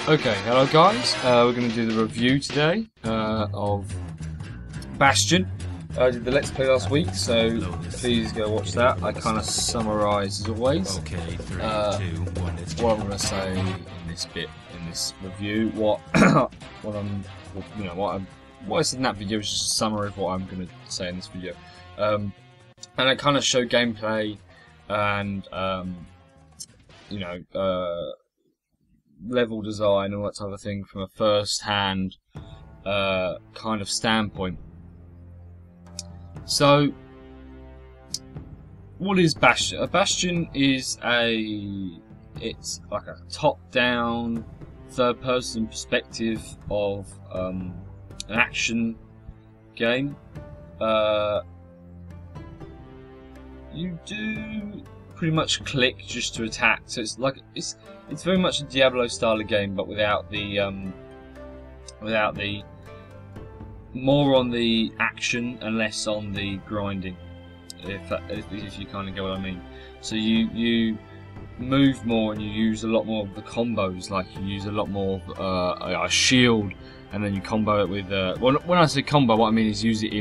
Okay, hello guys. We're going to do the review today of Bastion. I did the Let's Play last week, so please go watch that. I kind of summarise as always what I'm going to say in this bit, in this review. What what I said in that video is just a summary of what I'm going to say in this video, and I kind of show gameplay and level design, all that type of thing from a first-hand kind of standpoint. So, what is Bastion? A Bastion is it's like a top-down, third-person perspective of an action game. You do pretty much click just to attack, so it's very much a Diablo style of game, but without the more on the action and less on the grinding, if you kind of get what I mean. So you move more and you use a lot more of the combos, like you use a lot more of a shield, and then you combo it with when I say combo, what I mean is use it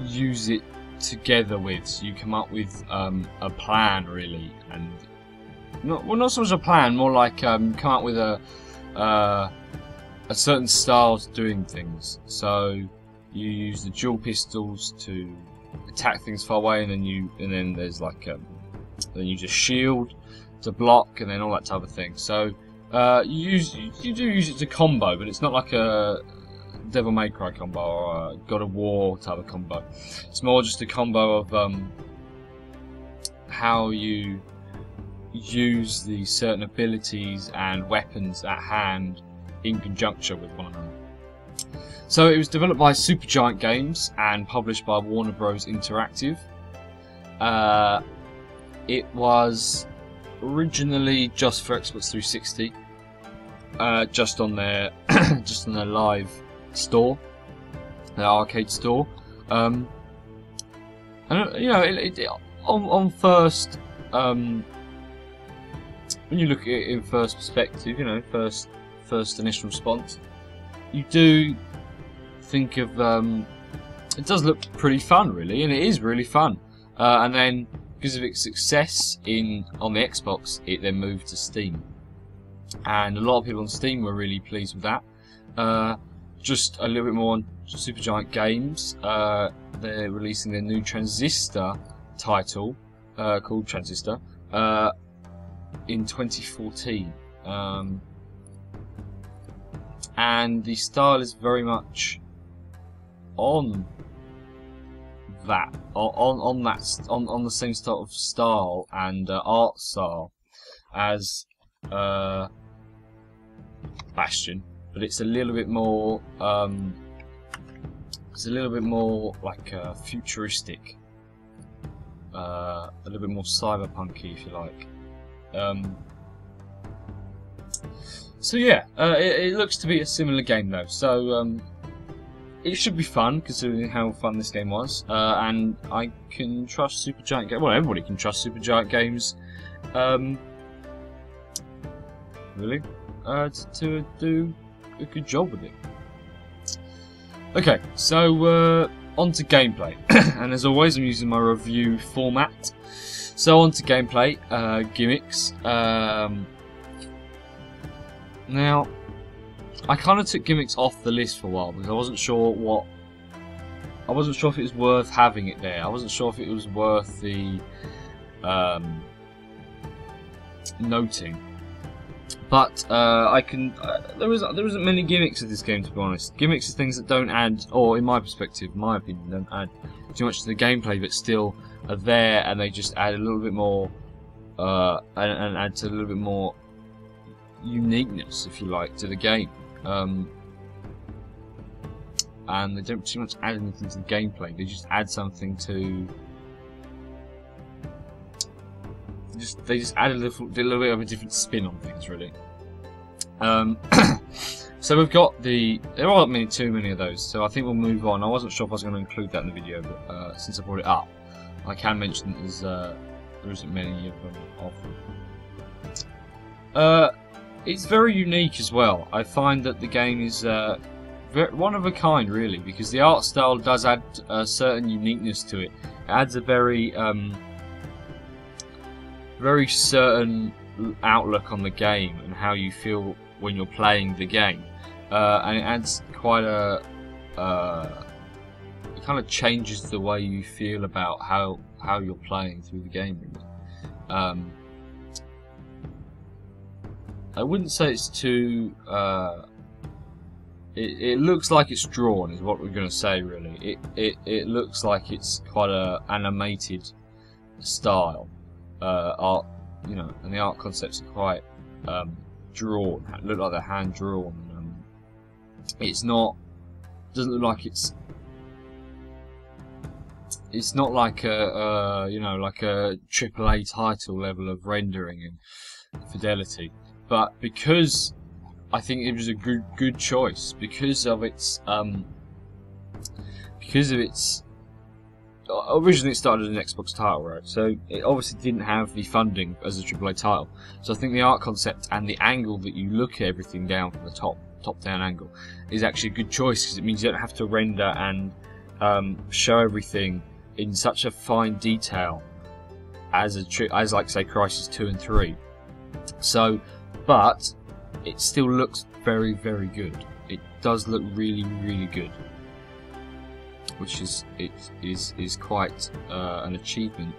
use it together with, so you come up with a plan really, and not so much a plan, more like come up with a certain style to doing things. So you use the dual pistols to attack things far away, and then there's like then you just shield to block, and then all that type of thing. So you do use it to combo, but it's not like a Devil May Cry combo or a God of War type of combo. It's more just a combo of how you use the certain abilities and weapons at hand in conjunction with one another. So it was developed by Supergiant Games and published by Warner Bros. Interactive. It was originally just for Xbox 360, just on their live store, the arcade store, and on first, when you look at it in first perspective, first initial response, you do think of it does look pretty fun, really, and it is really fun. And then because of its success on the Xbox, it then moved to Steam, and a lot of people on Steam were really pleased with that. Just a little bit more on Supergiant Games. They're releasing their new Transistor title, called Transistor, in 2014. And the style is very much on the same sort of style and art style as Bastion. But it's a little bit more, like futuristic, a little bit more cyberpunky, if you like. So yeah, it looks to be a similar game though. So it should be fun, considering how fun this game was. And I can trust Supergiant Games. Well, everybody can trust Supergiant Games. Really, to do a good job with it. Okay, so on to gameplay. And as always, I'm using my review format. So on to gameplay, gimmicks. Now, I kind of took gimmicks off the list for a while because I wasn't sure if it was worth having it there. I wasn't sure if it was worth the noting. But there isn't many gimmicks in this game, to be honest. Gimmicks are things that don't add, or in my perspective, my opinion, don't add too much to the gameplay, but still are there, and they just add a little bit more, and add to a little bit more uniqueness, if you like, to the game. And they don't too much add anything to the gameplay. They just add something to. They just add a little bit of a different spin on things, really. So we've got there aren't too many of those, so I think we'll move on. I wasn't sure if I was going to include that in the video, but since I brought it up, I can mention that there isn't many of them. It's very unique as well. I find that the game is one of a kind, really, because the art style does add a certain uniqueness to it. It adds a very very certain outlook on the game and how you feel when you're playing the game, and it adds quite a it kind of changes the way you feel about how you're playing through the game, really. I wouldn't say it's too it looks like it's drawn, is what we're going to say, really. It looks like it's quite a animated style art, you know, and the art concepts are quite drawn, look like they're hand drawn. It's not, doesn't look like it's not like a you know, like a AAA title level of rendering and fidelity, but because I think it was a good choice because of its originally it started as an Xbox title, right? So it obviously didn't have the funding as a AAA title. So I think the art concept and the angle that you look at everything down from the top down angle is actually a good choice, because it means you don't have to render and show everything in such a fine detail as like say Crysis 2 and 3. So, but it still looks very good. It does look really good, which is quite an achievement,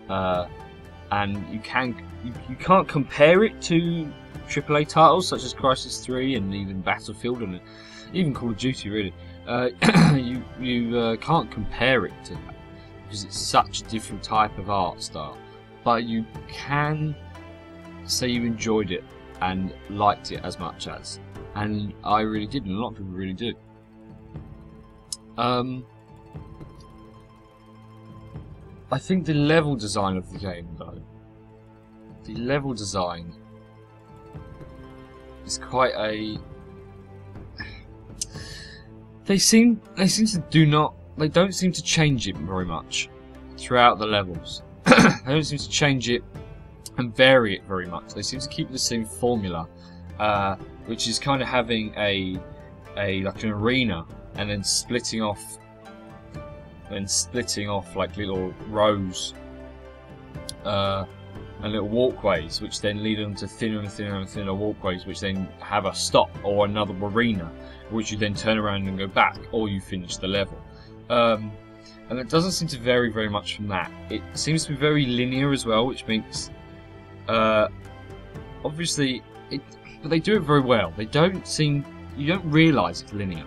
and you can't compare it to AAA titles such as Crysis 3 and even Battlefield and even Call of Duty, really. You can't compare it to that because it's such a different type of art style, but you can say you enjoyed it and liked it as much as, and I really did, and a lot of people really do. I think the level design of the game, though, the level design is quite a. They don't seem to change it very much throughout the levels. They don't seem to change it and vary it very much. They seem to keep the same formula, which is kind of having like an arena and then splitting off like little rows and little walkways, which then lead them to thinner and thinner and thinner walkways, which then have a stop or another arena, which you then turn around and go back, or you finish the level. And it doesn't seem to vary very much from that. It seems to be very linear as well, which makes obviously but they do it very well. You don't realise it's linear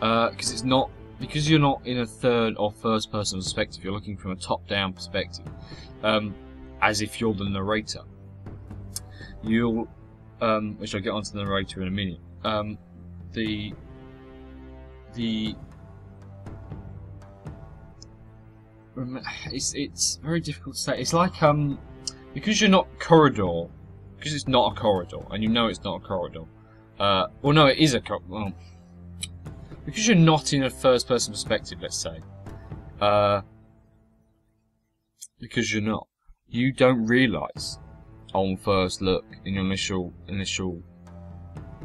because you're not in a third or first person perspective. You're looking from a top down perspective, as if you're the narrator. You'll which I'll get onto the narrator in a minute. It's very difficult to say. It's like because you're not corridor, because it's not a corridor, and you know it's not a corridor. Well, no, it is a corridor. Well, because you're not in a first-person perspective, let's say. Because you're not, you don't realise on first look, in your initial,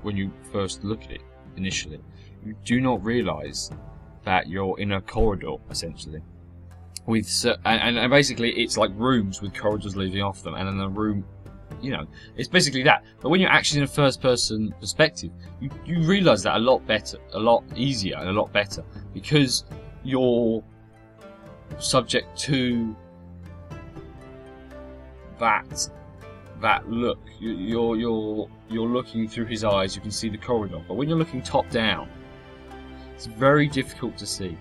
when you first look at it initially, you do not realise that you're in a corridor essentially. And basically it's like rooms with corridors leading off them, and then a room, you know, it's basically that. But when you're actually in a first person perspective, you realise that a lot better, a lot easier and a lot better, because you're subject to that look. You're looking through his eyes, you can see the corridor, but when you're looking top down, it's very difficult to see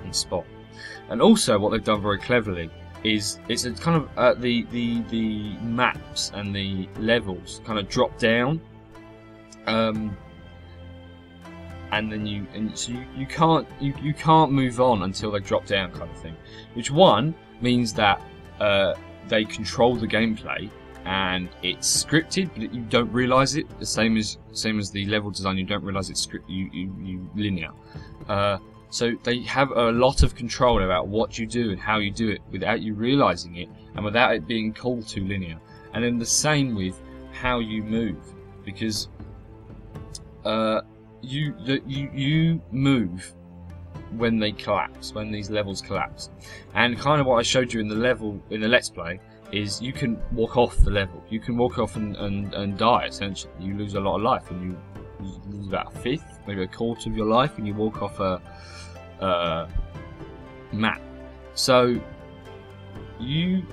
and spot. And also, what they've done very cleverly is it's a kind of the maps and the levels kind of drop down, and then so you can't move on until they drop down, kind of thing. Which one means that they control the gameplay and it's scripted, but you don't realise it. The same as the level design, you don't realise it's you linear. So they have a lot of control about what you do and how you do it without you realising it, and without it being called too linear. And then the same with how you move, because you move when they collapse, when these levels collapse. And kind of what I showed you in the Let's Play is you can walk off the level. You can walk off and die, essentially. You lose a lot of life, and you lose about a fifth, maybe a quarter of your life when you walk off a map. So you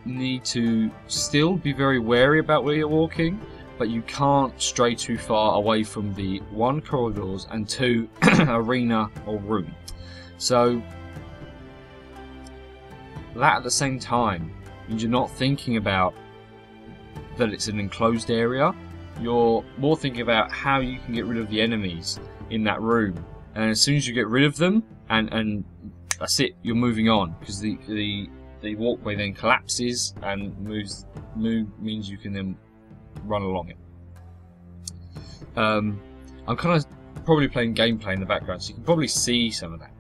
need to still be very wary about where you're walking, but you can't stray too far away from the 1, corridors, and 2, arena or room. So that at the same time means you're not thinking about that it's an enclosed area. You're more thinking about how you can get rid of the enemies in that room, and as soon as you get rid of them, and that's it, you're moving on, because the walkway then collapses and means you can then run along it. I'm kind of probably playing gameplay in the background, so you can probably see some of that.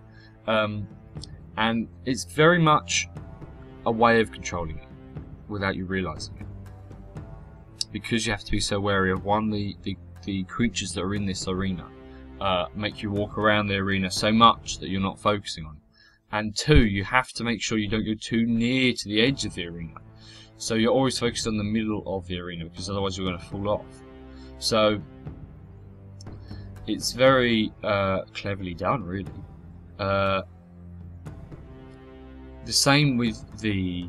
And it's very much a way of controlling it without you realising it, because you have to be so wary of, one, the creatures that are in this arena make you walk around the arena so much that you're not focusing on it. And 2, you have to make sure you don't go too near to the edge of the arena. So you're always focused on the middle of the arena, because otherwise you're going to fall off. So it's very cleverly done, really. The same with the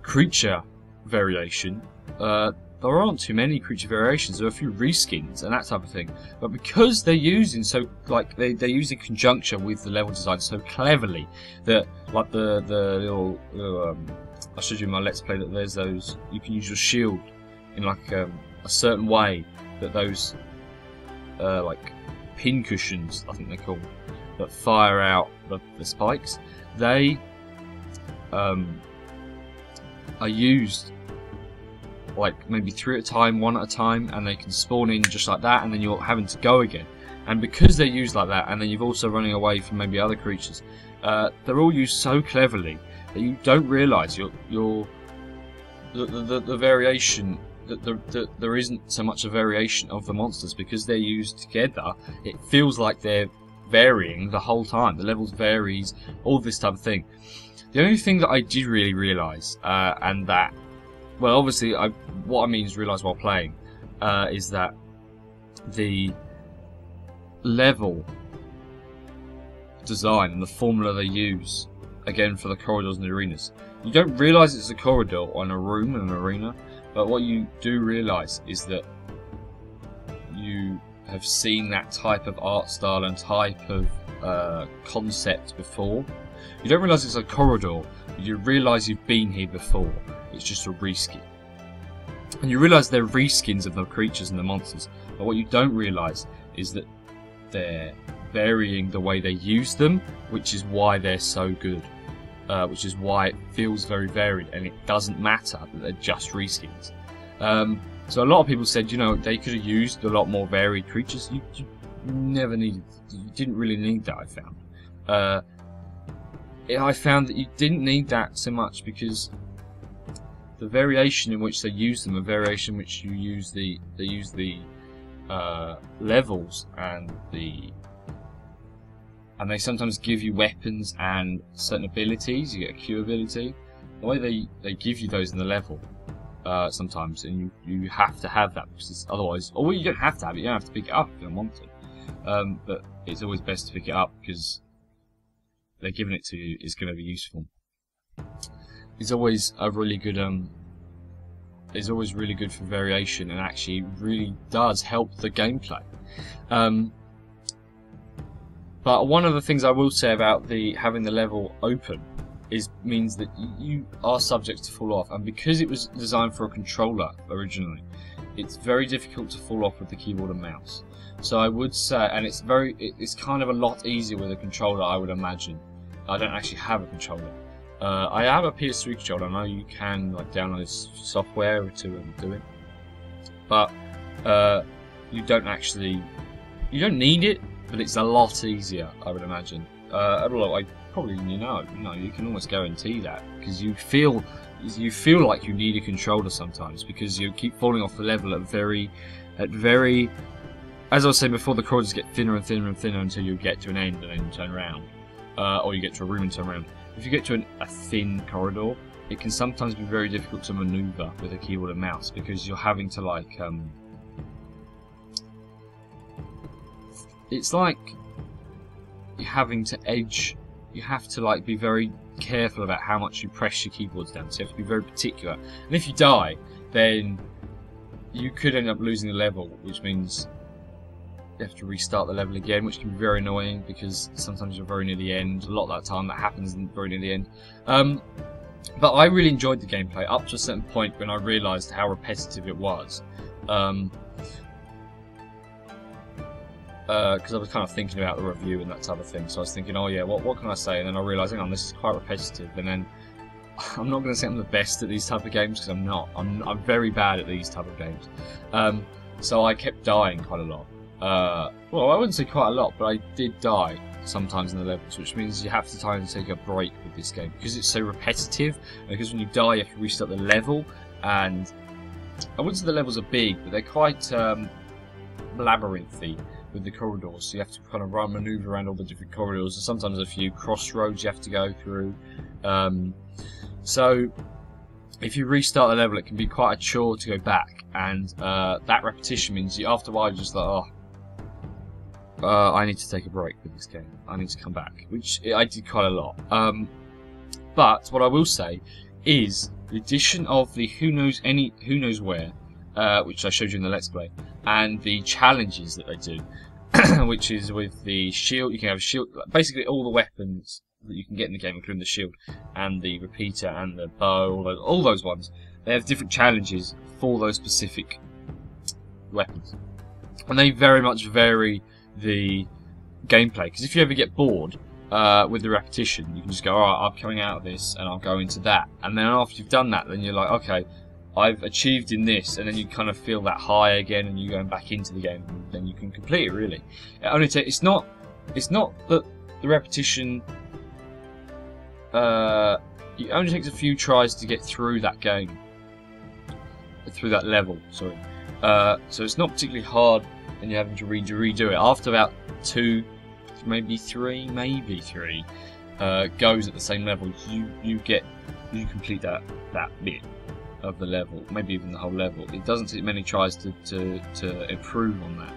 creature variation. There aren't too many creature variations. There are a few reskins and that type of thing, but because they're using they're using conjunction with the level design so cleverly that, like the little I showed you in my Let's Play that there's those, you can use your shield in like a certain way, that those like pin cushions, I think they're called, that fire out the spikes, they are used like maybe 3 at a time, 1 at a time, and they can spawn in just like that, and then you're having to go again. And because they're used like that, and then you're also running away from maybe other creatures, they're all used so cleverly that you don't realise the variation, that there isn't so much a variation of the monsters, because they're used together. It feels like they're varying the whole time. The levels varies, all this type of thing. The only thing that I did really realise, and that, well, obviously, what I mean is realise while playing, is that the level design and the formula they use, again, for the corridors and the arenas, you don't realise it's a corridor or a room and an arena, but what you do realise is that you have seen that type of art style and type of concept before. You don't realise it's a corridor, but you realise you've been here before. It's just a reskin. And you realise they're reskins of the creatures and the monsters, but what you don't realise is that they're varying the way they use them, which is why they're so good. Which is why it feels very varied, and it doesn't matter that they're just reskins. So a lot of people said, you know, they could have used a lot more varied creatures. You never needed, you didn't really need that, I found. I found that you didn't need that so much, because the variation in which they use them, a variation in which they use the levels and they sometimes give you weapons and certain abilities. You get a Q ability. The way they give you those in the level sometimes, and you have to have that, because it's otherwise, or you don't have to have it. You don't have to pick it up if you don't want to. But it's always best to pick it up, because they're giving it to you. It's going to be useful. It's always a really good is always really good for variation, and actually really does help the gameplay. But one of the things I will say about having the level open means that you are subject to fall off, and because it was designed for a controller originally, it's very difficult to fall off with the keyboard and mouse. So I would say, and it's kind of a lot easier with a controller, I would imagine. I don't actually have a controller. I have a PS3 controller. I know you can like download software to do it, but you don't need it. But it's a lot easier, I would imagine. I probably you can almost guarantee that, because you feel you feel like you need a controller sometimes because you keep falling off the level at very, as I was saying before, the corridors get thinner and thinner and thinner until you get to an end and then you turn around, or you get to a room and turn around. If you get to a thin corridor, it can sometimes be very difficult to maneuver with a keyboard and mouse because you're having to like, it's like you're having to edge. You have to like be very careful about how much you press your keyboards down. So you have to be very particular. And if you die, then you could end up losing the level, which means you have to restart the level again, which can be very annoying because sometimes you're very near the end. A lot of that time that happens very near the end. But I really enjoyed the gameplay up to a certain point when I realised how repetitive it was. Because I was kind of thinking about the review and that type of thing, so I was thinking, oh yeah, what can I say? And then I realised, hang on, this is quite repetitive. And then I'm not going to say I'm the best at these type of games because I'm not. I'm very bad at these type of games. So I kept dying quite a lot. Well, I wouldn't say quite a lot, but I did die sometimes in the levels, which means you have to try and take a break with this game because it's so repetitive. Because when you die, you have to restart the level, and I wouldn't say the levels are big, but they're quite labyrinthy with the corridors, so you have to kind of maneuver around all the different corridors, and sometimes a few crossroads you have to go through. So if you restart the level, it can be quite a chore to go back, and that repetition means you, after a while, you're just like, I need to take a break with this game. I need to come back, which I did quite a lot. But what I will say is the addition of the who knows where, which I showed you in the Let's Play, and the challenges that they do, which is with the shield. You can have a shield, basically all the weapons that you can get in the game, including the shield and the repeater and the bow, all those ones. They have different challenges for those specific weapons, and they very much vary the gameplay. Because if you ever get bored with the repetition, you can just go, alright, I'm coming out of this and I'll go into that, and then after you've done that, then you're like, okay, I've achieved in this, and then you kind of feel that high again, and you're going back into the game, and then you can complete it. Really, it only it's not that the repetition. It only takes a few tries to get through that game, through that level. Sorry, so it's not particularly hard, and you're having to redo it after about 2, maybe three goes at the same level. You complete that bit of the level, maybe even the whole level. It doesn't take many tries to improve on that,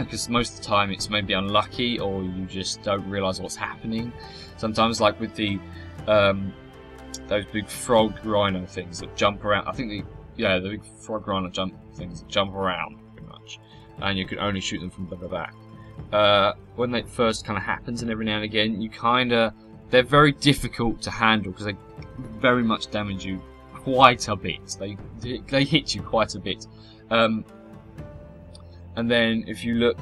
because most of the time it's maybe unlucky, or you just don't realise what's happening. Sometimes, like with the those big frog rhino things that jump around. I think the big frog rhino things that jump around pretty much, and you can only shoot them from the back. When that first kind of happens, and every now and again, they're very difficult to handle because they very much damage you quite a bit. They hit you quite a bit, and then if you look,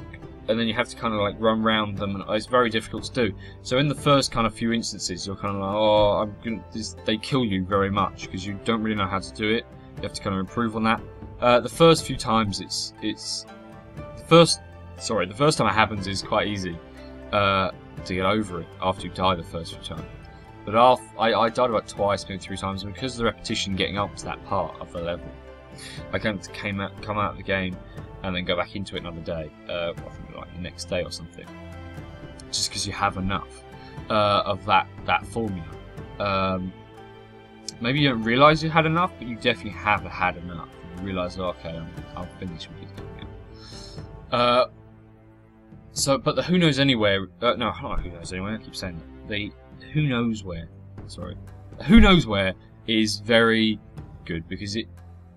and then you have to kind of like run around them, and it's very difficult to do. So in the first kind of few instances, you're kind of like, they kill you very much because you don't really know how to do it. You have to kind of improve on that. The first few times, the first time it happens is quite easy to get over it after you die the first few times. But I died about twice, maybe 3 times, and because of the repetition getting up to that part of the level, I kind of come out of the game and then go back into it another day. I think like the next day or something, just because you have enough of that formula. Maybe you don't realise you had enough, but you definitely have had enough. You realise, okay, I'll finish with this game. But the Who Knows Anywhere, no, not Who Knows Anywhere, I keep saying that. The Who Knows Where, Who Knows Where is very good, because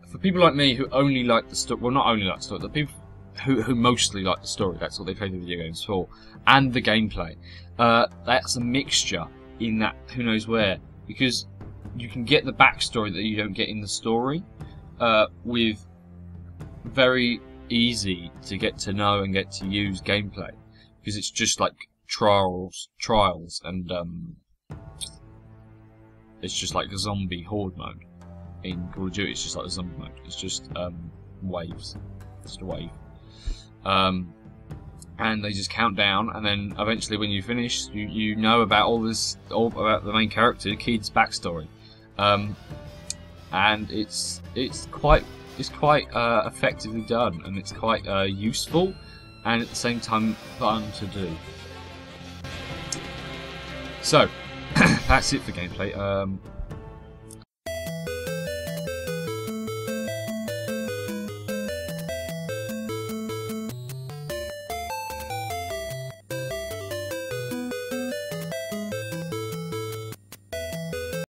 for people like me who only like the story, well, not only like the story, the people who mostly like the story, that's what they play the video games for, and the gameplay, that's a mixture in that Who Knows Where, because you can get the backstory that you don't get in the story, with very easy to get to know and get to use gameplay, because it's just like trials, and it's just like a zombie horde mode in Call of Duty. It's just like a zombie mode. It's just waves, just a wave, and they just count down, and then eventually when you finish, you know about all about the main character, Kid's backstory. and it's quite effectively done, and it's quite useful, and at the same time fun to do. So that's it for gameplay.